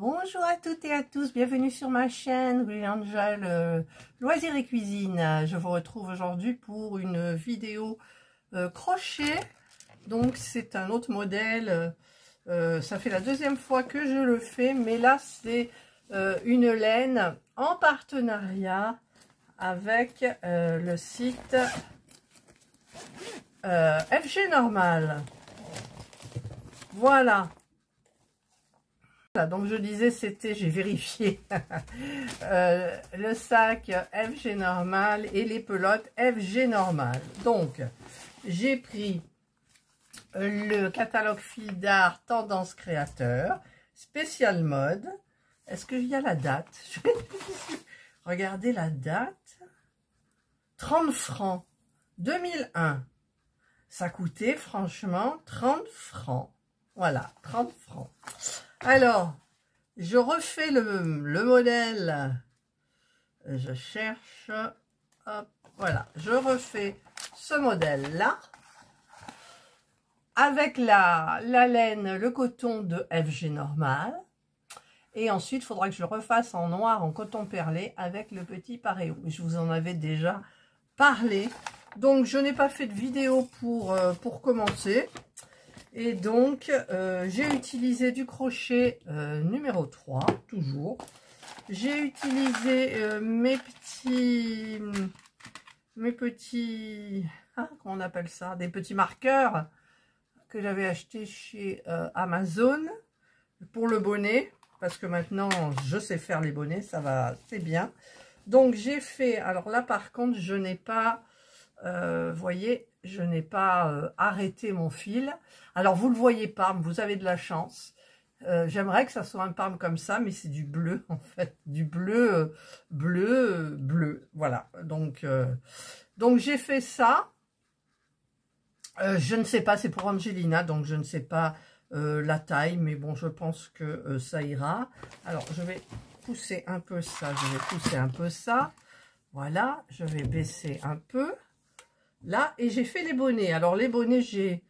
Bonjour à toutes et à tous, bienvenue sur ma chaîne Willy Angel Loisirs et Cuisine. Je vous retrouve aujourd'hui pour une vidéo crochet. Donc c'est un autre modèle, ça fait la deuxième fois que je le fais, mais là c'est une laine en partenariat avec le site FG Normal. Voilà. Donc je disais c'était, j'ai vérifié, le sac FG Normal et les pelotes FG Normal. Donc j'ai pris le catalogue fil d'art Tendance Créateur, spécial mode. Est-ce qu'il y a la date? Regardez la date. 30 francs, 2001. Ça coûtait franchement 30 francs. Voilà, 30 francs. Alors, je refais le modèle. Je cherche. Hop, voilà, je refais ce modèle-là. Avec la laine, le coton de FG Normal. Et ensuite, il faudra que je le refasse en noir, en coton perlé, avec le petit paréo. Je vous en avais déjà parlé. Donc, je n'ai pas fait de vidéo pour commencer. Et donc, j'ai utilisé du crochet numéro 3, toujours. J'ai utilisé mes petits, comment on appelle ça? Des petits marqueurs que j'avais achetés chez Amazon pour le bonnet. Parce que maintenant, je sais faire les bonnets, ça va, c'est bien. Donc, j'ai fait, alors là, par contre, je n'ai pas, voyez, je n'ai pas arrêté mon fil. Alors, vous ne le voyez pas, vous avez de la chance. J'aimerais que ça soit un parme comme ça, mais c'est du bleu, en fait. Du bleu, bleu. Voilà. Donc j'ai fait ça. Je ne sais pas, c'est pour Angelina, donc je ne sais pas la taille, mais bon, je pense que ça ira. Alors, je vais pousser un peu ça, je vais pousser un peu ça. Voilà, je vais baisser un peu. Là, et j'ai fait les bonnets. Alors, les bonnets, je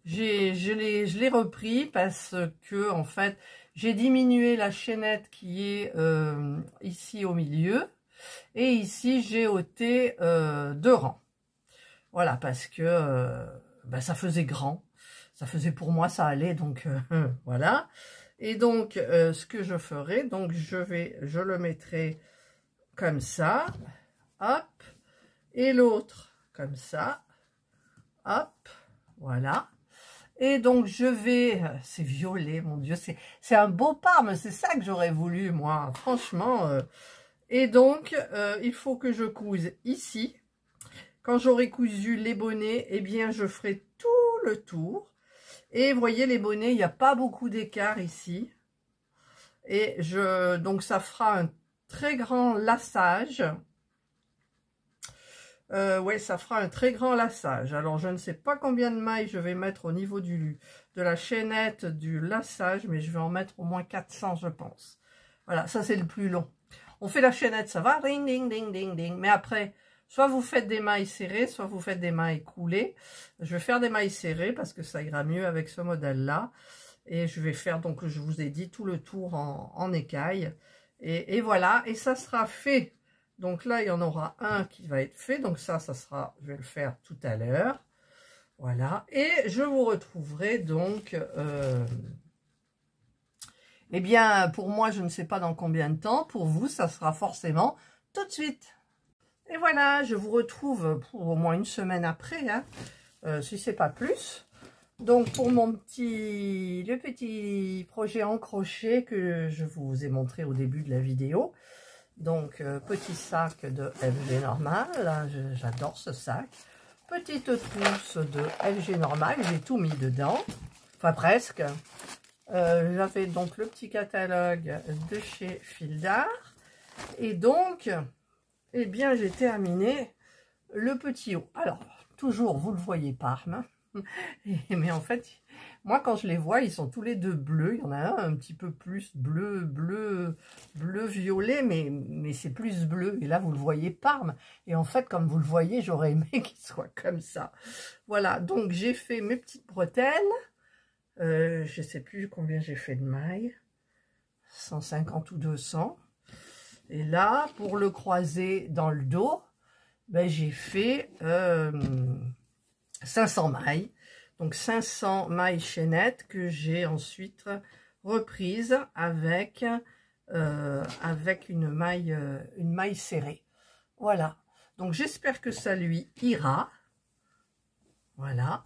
l'ai repris parce que, en fait, j'ai diminué la chaînette qui est ici au milieu. Et ici, j'ai ôté 2 rangs. Voilà, parce que ça faisait grand. Ça faisait pour moi, ça allait, donc voilà. Et donc, ce que je ferai, donc je le mettrai comme ça. Hop. Et l'autre comme ça, hop, voilà. Et donc je vais, c'est violet, mon Dieu, c'est un beau parme, c'est ça que j'aurais voulu, moi, franchement. Et donc, il faut que je couse ici. Quand j'aurai cousu les bonnets, eh bien, je ferai tout le tour. Et vous voyez, les bonnets, il n'y a pas beaucoup d'écart ici. Et donc, ça fera un très grand laçage. Ouais, ça fera un très grand laçage. Alors, je ne sais pas combien de mailles je vais mettre au niveau de la chaînette du laçage, mais je vais en mettre au moins 400, je pense. Voilà, ça, c'est le plus long. On fait la chaînette, ça va, ding, ding, ding, ding, ding. Mais après, soit vous faites des mailles serrées, soit vous faites des mailles coulées. Je vais faire des mailles serrées parce que ça ira mieux avec ce modèle-là. Et je vais faire, donc, je vous ai dit, tout le tour en écaille. Et voilà, et ça sera fait. Donc là, il y en aura un qui va être fait. Donc ça sera, je vais le faire tout à l'heure. Voilà. Et je vous retrouverai donc, eh bien, pour moi, je ne sais pas dans combien de temps. Pour vous, ça sera forcément tout de suite. Et voilà, je vous retrouve pour au moins une semaine après, hein, si c'est pas plus. Donc, pour le petit projet en crochet que je vous ai montré au début de la vidéo. Donc, petit sac de FG Normal, j'adore ce sac. Petite trousse de FG Normal, j'ai tout mis dedans, enfin presque. J'avais donc le petit catalogue de chez Fil d'Art. Et donc, eh bien, j'ai terminé le petit haut. Alors, toujours, vous le voyez parme. Mais en fait, moi, quand je les vois, ils sont tous les deux bleus. Il y en a un petit peu plus bleu violet, mais c'est plus bleu. Et là, vous le voyez parme. Et en fait, comme vous le voyez, j'aurais aimé qu'il soit comme ça. Voilà, donc j'ai fait mes petites bretelles. Je ne sais plus combien j'ai fait de mailles. 150 ou 200. Et là, pour le croiser dans le dos, ben, j'ai fait 500 mailles. Donc 500 mailles chaînettes que j'ai ensuite reprises avec une maille serrée. Voilà. Donc j'espère que ça lui ira. Voilà.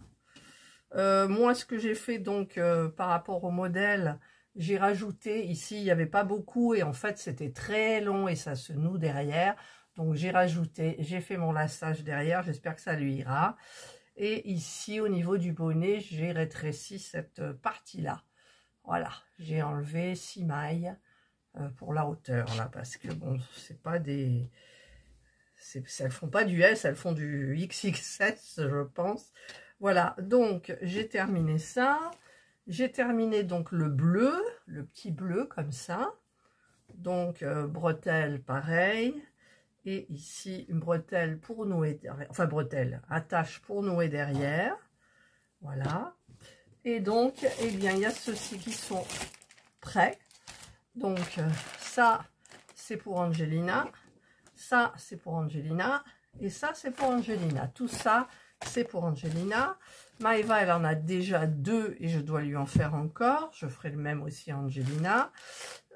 Moi, ce que j'ai fait donc par rapport au modèle, j'ai rajouté ici, il n'y avait pas beaucoup et en fait c'était très long et ça se noue derrière. Donc j'ai rajouté, j'ai fait mon laçage derrière, j'espère que ça lui ira. Et ici au niveau du bonnet, j'ai rétréci cette partie-là. Voilà, j'ai enlevé 6 mailles pour la hauteur là, parce que bon, c'est pas des... Elles font pas du S, elles font du XXS, je pense. Voilà, donc j'ai terminé ça. J'ai terminé donc le bleu, le petit bleu comme ça. Donc bretelle pareil. Et ici une bretelle pour nouer, enfin bretelle, attache pour nouer derrière. Voilà. Et donc, eh bien, il y a ceux-ci qui sont prêts. Donc ça, c'est pour Angelina. Ça, c'est pour Angelina. Et ça, c'est pour Angelina. Tout ça, c'est pour Angelina. Maëva, elle en a déjà 2 et je dois lui en faire encore. Je ferai le même aussi à Angelina.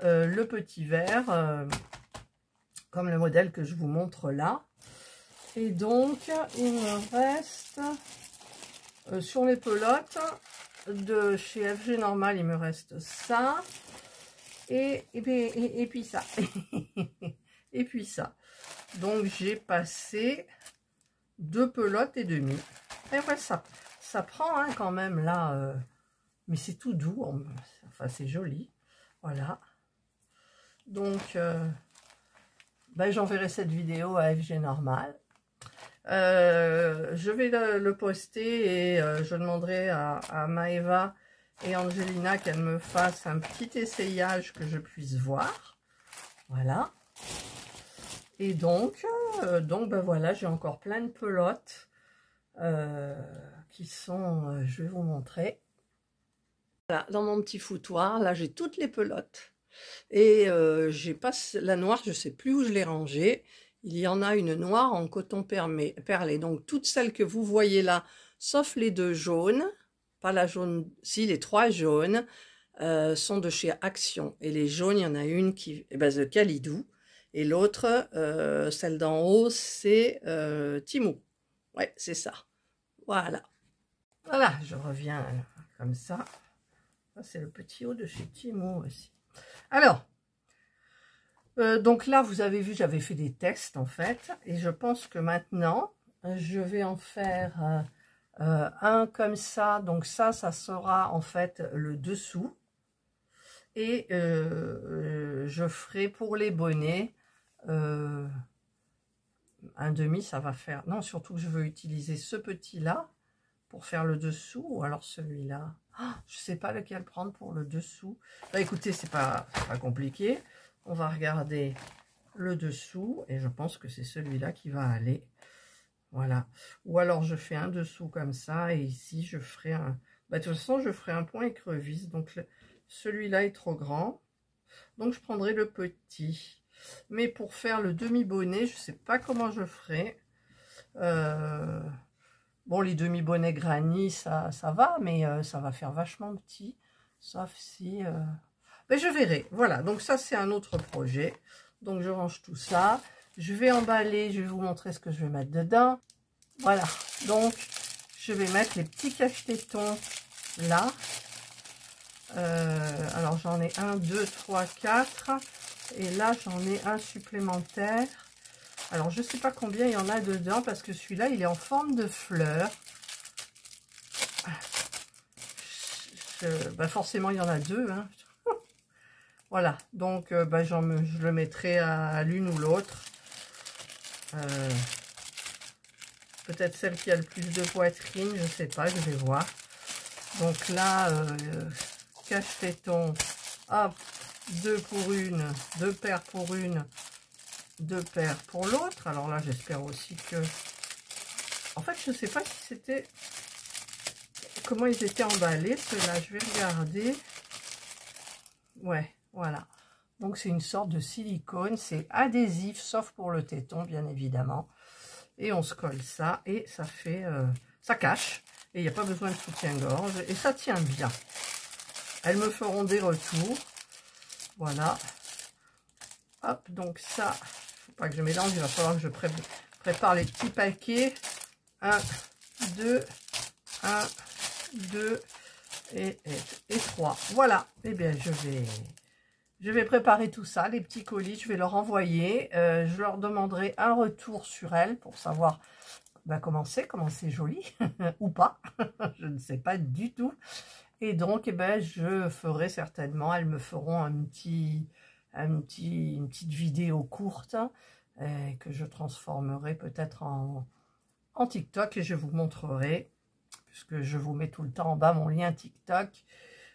Le petit verre, comme le modèle que je vous montre là. Et donc, il me reste, sur les pelotes de chez FG Normal, il me reste ça. Et puis ça. Et puis ça. Donc, j'ai passé 2 pelotes et demi. Et ouais, ça prend hein, quand même là. Mais c'est tout doux. Enfin, c'est joli. Voilà. Donc, ben, j'enverrai cette vidéo à FG Normal. Je vais le poster et je demanderai à Maëva et Angelina qu'elles me fassent un petit essayage que je puisse voir. Voilà. Et donc ben voilà, j'ai encore plein de pelotes qui sont, je vais vous montrer. Voilà, dans mon petit foutoir, là j'ai toutes les pelotes. Et j'ai pas la noire, je ne sais plus où je l'ai rangée. Il y en a une noire en coton perlé. Donc toutes celles que vous voyez là, sauf les 2 jaunes, pas la jaune, si les 3 jaunes, sont de chez Action. Et les jaunes, il y en a une qui est de Calidou. Et l'autre, celle d'en haut, c'est Timou. Ouais, c'est ça. Voilà. Voilà, je reviens comme ça. Ça, c'est le petit haut de chez Timou aussi. Alors, donc là, vous avez vu, j'avais fait des tests en fait. Et je pense que maintenant, je vais en faire un comme ça. Donc ça sera en fait le dessous. Et je ferai pour les bonnets un demi, ça va faire... Non, surtout que je veux utiliser ce petit-là pour faire le dessous, ou alors celui-là. Oh, je ne sais pas lequel prendre pour le dessous. Bah, écoutez, c'est pas compliqué. On va regarder le dessous, et je pense que c'est celui-là qui va aller. Voilà. Ou alors, je fais un dessous comme ça, et ici, je ferai un... Bah, de toute façon, je ferai un point écrevisse. Donc, celui-là est trop grand. Donc, je prendrai le petit. Mais pour faire le demi-bonnet, je ne sais pas comment je ferai. Bon, les demi-bonnets granny, ça va, mais ça va faire vachement petit. Sauf si... Mais je verrai. Voilà, donc ça, c'est un autre projet. Donc, je range tout ça. Je vais emballer, je vais vous montrer ce que je vais mettre dedans. Voilà, donc, je vais mettre les petits cache-tétons là. Alors, j'en ai 1, 2, 3, 4... Et là, j'en ai un supplémentaire. Alors, je ne sais pas combien il y en a dedans, parce que celui-là, il est en forme de fleur. Bah forcément, il y en a 2. Hein. Voilà, donc je le mettrai à l'une ou l'autre. Peut-être celle qui a le plus de poitrine, je ne sais pas, je vais voir. Donc là, cache-téton, hop. 2 pour une, 2 paires pour une, 2 paires pour l'autre. Alors là, j'espère aussi que... En fait, je ne sais pas si c'était... Comment ils étaient emballés, ceux-là. Je vais regarder. Ouais, voilà. Donc c'est une sorte de silicone, c'est adhésif, sauf pour le téton, bien évidemment. Et on se colle ça, et ça fait, ça cache. Et il n'y a pas besoin de soutien-gorge, et ça tient bien. Elles me feront des retours. Voilà. Hop, donc ça, faut pas que je mélange, il va falloir que je prépare les petits paquets. 1, 2, 1, 2 et 3. Voilà. Eh bien, je vais préparer tout ça, les petits colis, je vais leur envoyer. Je leur demanderai un retour sur elles pour savoir comment c'est joli ou pas. Je ne sais pas du tout. Et donc, eh ben, je ferai certainement, elles me feront une petite vidéo courte que je transformerai peut-être en TikTok et je vous montrerai, puisque je vous mets tout le temps en bas mon lien TikTok.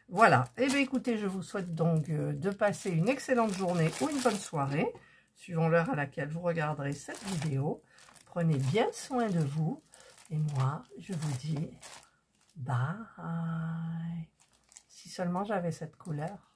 Voilà. Et bien écoutez, je vous souhaite donc de passer une excellente journée ou une bonne soirée, suivant l'heure à laquelle vous regarderez cette vidéo. Prenez bien soin de vous. Et moi, je vous dis bye. Si seulement j'avais cette couleur.